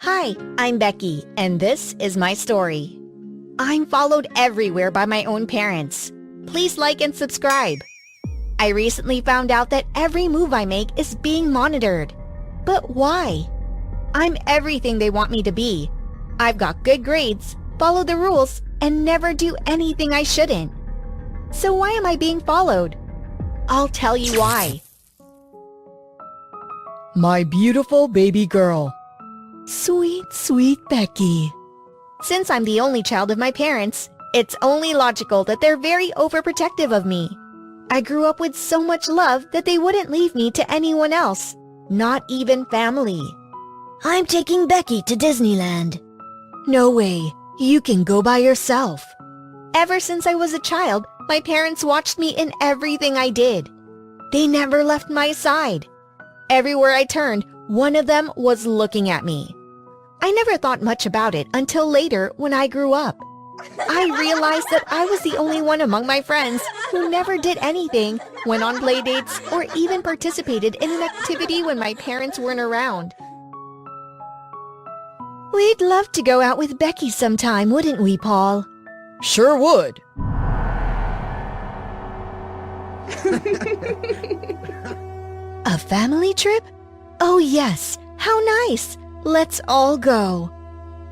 Hi, I'm Becky, and this is my story. I'm followed everywhere by my own parents. Please like and subscribe. I recently found out that every move I make is being monitored. But why? I'm everything they want me to be. I've got good grades, follow the rules, and never do anything I shouldn't. So why am I being followed? I'll tell you why. My beautiful baby girl. Sweet, sweet Becky. Since I'm the only child of my parents, it's only logical that they're very overprotective of me. I grew up with so much love that they wouldn't leave me to anyone else, not even family. I'm taking Becky to Disneyland. No way, you can go by yourself. Ever since I was a child, my parents watched me in everything I did. They never left my side. Everywhere I turned, one of them was looking at me. I never thought much about it until later when I grew up. I realized that I was the only one among my friends who never did anything, went on play dates, or even participated in an activity when my parents weren't around. We'd love to go out with Becky sometime, wouldn't we, Paul? Sure would. A family trip? Oh yes, how nice! Let's all go.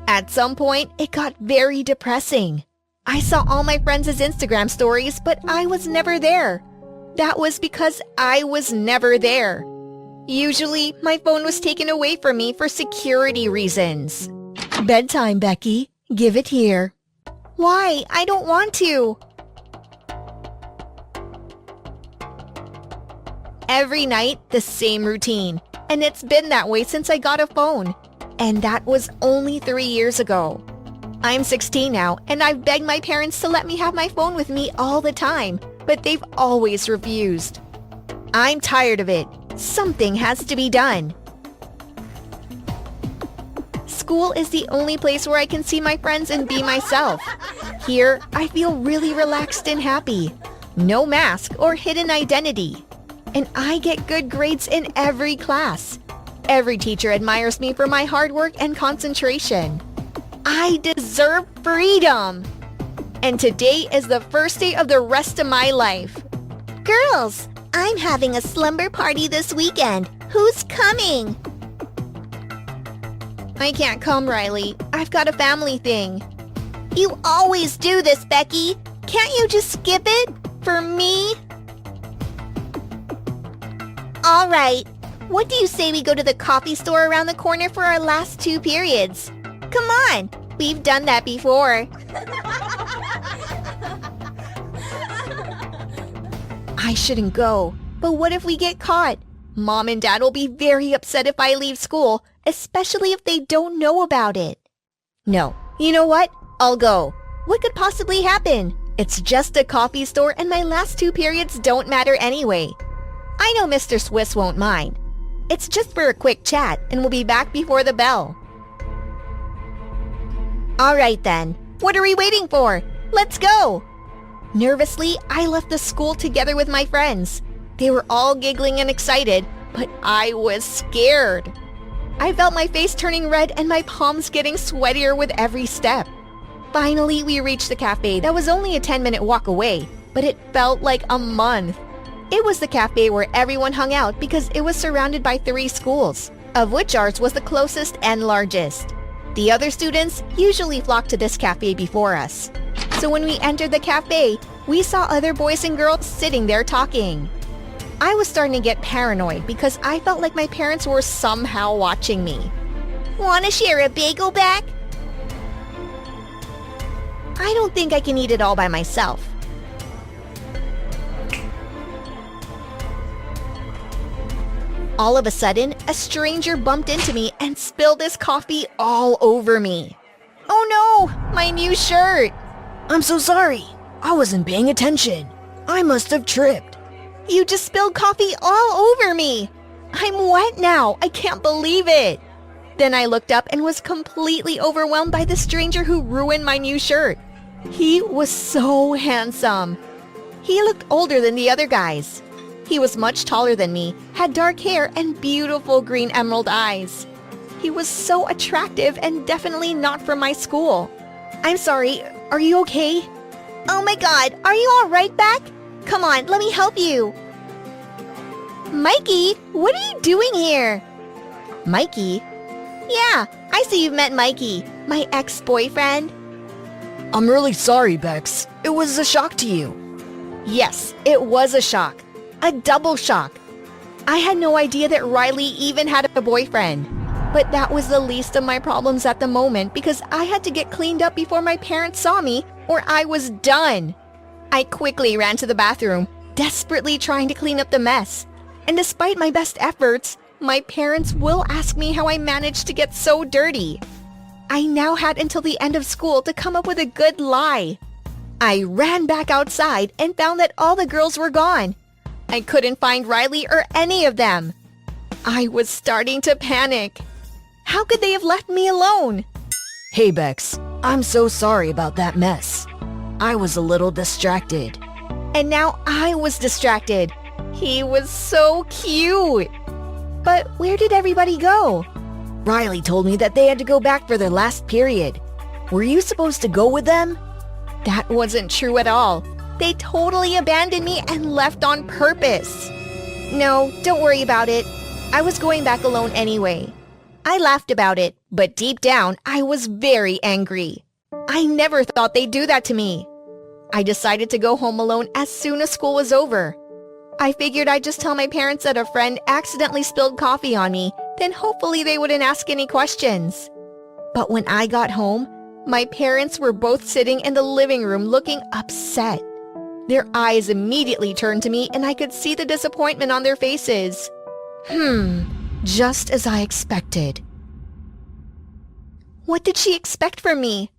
At some point, it got very depressing. I saw all my friends' Instagram stories, but I was never there. That was because I was never there. Usually, my phone was taken away from me for security reasons. Bedtime, Becky. Give it here. Why? I don't want to. Every night, the same routine. And it's been that way since I got a phone. And that was only 3 years ago. I'm 16 now, and I've begged my parents to let me have my phone with me all the time, but they've always refused. I'm tired of it. Something has to be done. School is the only place where I can see my friends and be myself. Here, I feel really relaxed and happy. No mask or hidden identity. And I get good grades in every class. Every teacher admires me for my hard work and concentration. I deserve freedom. And today is the first day of the rest of my life. Girls, I'm having a slumber party this weekend. Who's coming? I can't come, Riley. I've got a family thing. You always do this, Becky. Can't you just skip it? For me? All right. What do you say we go to the coffee store around the corner for our last 2 periods? Come on. We've done that before. I shouldn't go. But what if we get caught? Mom and Dad will be very upset if I leave school, especially if they don't know about it. No. You know what? I'll go. What could possibly happen? It's just a coffee store and my last 2 periods don't matter anyway. I know Mr. Swiss won't mind. It's just for a quick chat and we'll be back before the bell. All right then. What are we waiting for? Let's go! Nervously, I left the school together with my friends. They were all giggling and excited, but I was scared. I felt my face turning red and my palms getting sweatier with every step. Finally, we reached the cafe that was only a 10-minute walk away, but it felt like a month. It was the cafe where everyone hung out because it was surrounded by 3 schools, of which ours was the closest and largest. The other students usually flocked to this cafe before us. So when we entered the cafe, we saw other boys and girls sitting there talking. I was starting to get paranoid because I felt like my parents were somehow watching me. Want to share a bagel back? I don't think I can eat it all by myself. All of a sudden, a stranger bumped into me and spilled his coffee all over me. Oh no, my new shirt! I'm so sorry. I wasn't paying attention. I must have tripped. You just spilled coffee all over me. I'm wet now. I can't believe it. Then I looked up and was completely overwhelmed by the stranger who ruined my new shirt. He was so handsome. He looked older than the other guys. He was much taller than me, had dark hair and beautiful green emerald eyes. He was so attractive and definitely not from my school. I'm sorry, are you okay? Oh my god, are you alright, Beck? Come on, let me help you. Mikey, what are you doing here? Mikey? Yeah, I see you've met Mikey, my ex-boyfriend. I'm really sorry, Bex. It was a shock to you. Yes, it was a shock. A double shock. I had no idea that Riley even had a boyfriend. But that was the least of my problems at the moment because I had to get cleaned up before my parents saw me or I was done. I quickly ran to the bathroom, desperately trying to clean up the mess. And despite my best efforts, my parents will ask me how I managed to get so dirty. I now had until the end of school to come up with a good lie. I ran back outside and found that all the girls were gone. I couldn't find Riley or any of them. I was starting to panic. How could they have left me alone? Hey, Bex. I'm so sorry about that mess. I was a little distracted. And now I was distracted. He was so cute. But where did everybody go? Riley told me that they had to go back for their last period. Were you supposed to go with them? That wasn't true at all. They totally abandoned me and left on purpose. No, don't worry about it. I was going back alone anyway. I laughed about it, but deep down, I was very angry. I never thought they'd do that to me. I decided to go home alone as soon as school was over. I figured I'd just tell my parents that a friend accidentally spilled coffee on me, then hopefully they wouldn't ask any questions. But when I got home, my parents were both sitting in the living room looking upset. Their eyes immediately turned to me and I could see the disappointment on their faces. Just as I expected. What did she expect from me?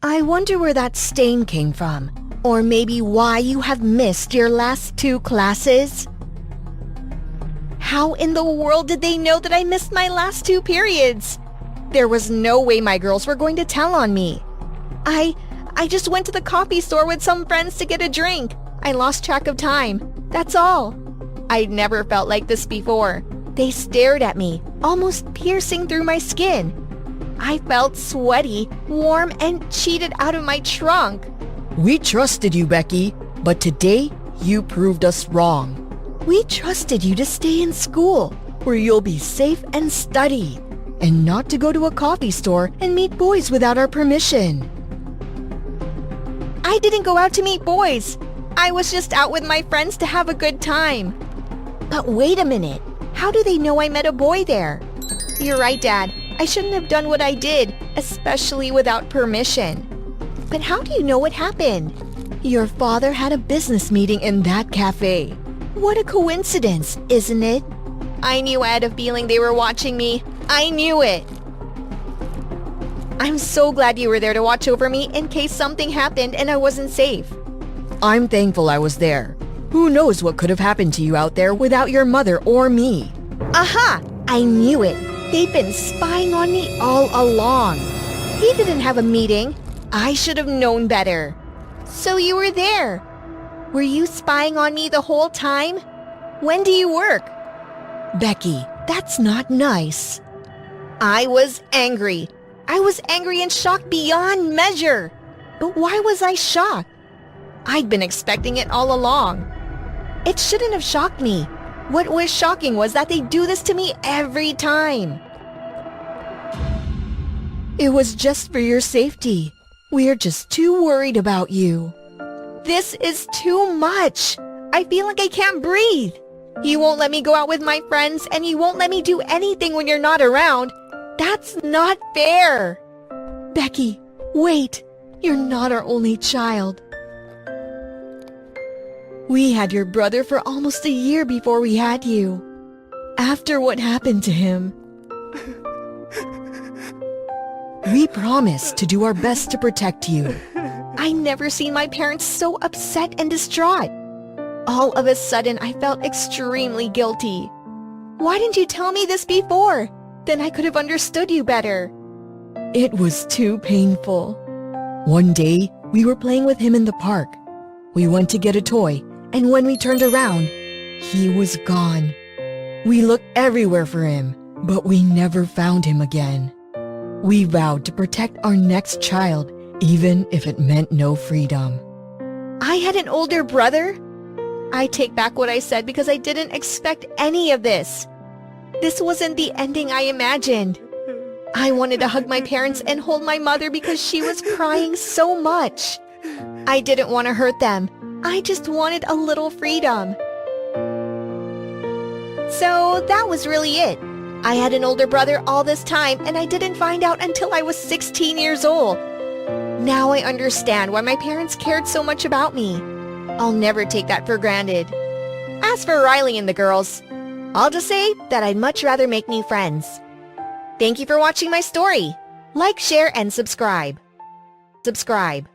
I wonder where that stain came from. Or maybe why you have missed your last 2 classes? How in the world did they know that I missed my last 2 periods? There was no way my girls were going to tell on me. I just went to the coffee store with some friends to get a drink. I lost track of time. That's all. I'd never felt like this before. They stared at me, almost piercing through my skin. I felt sweaty, warm, and cheated out of my trunk. We trusted you, Becky, but today you proved us wrong. We trusted you to stay in school, where you'll be safe and study, and not to go to a coffee store and meet boys without our permission. I didn't go out to meet boys. I was just out with my friends to have a good time. But wait a minute. How do they know I met a boy there? You're right, Dad. I shouldn't have done what I did, especially without permission. But how do you know what happened? Your father had a business meeting in that cafe. What a coincidence, isn't it? I knew I had a feeling they were watching me. I knew it. I'm so glad you were there to watch over me in case something happened and I wasn't safe. I'm thankful I was there. Who knows what could have happened to you out there without your mother or me? Aha! I knew it. They've been spying on me all along. He didn't have a meeting. I should have known better. So you were there. Were you spying on me the whole time? When do you work? Becky, that's not nice. I was angry. I was angry and shocked beyond measure. But why was I shocked? I'd been expecting it all along. It shouldn't have shocked me. What was shocking was that they do this to me every time. It was just for your safety. We're just too worried about you. This is too much. I feel like I can't breathe. You won't let me go out with my friends and you won't let me do anything when you're not around. That's not fair. Becky, wait. You're not our only child. We had your brother for almost a year before we had you. After what happened to him, we promised to do our best to protect you. I never seen my parents so upset and distraught. All of a sudden, I felt extremely guilty. Why didn't you tell me this before? Then I could have understood you better. It was too painful. One day, we were playing with him in the park. We went to get a toy, and when we turned around, he was gone. We looked everywhere for him, but we never found him again. We vowed to protect our next child, even if it meant no freedom. I had an older brother? I take back what I said because I didn't expect any of this. This wasn't the ending I imagined. I wanted to hug my parents and hold my mother because she was crying so much. I didn't want to hurt them. I just wanted a little freedom. So that was really it. I had an older brother all this time and I didn't find out until I was 16 years old. Now I understand why my parents cared so much about me. I'll never take that for granted. As for Riley and the girls, I'll just say that I'd much rather make new friends. Thank you for watching my story. Like, share, and subscribe. Subscribe.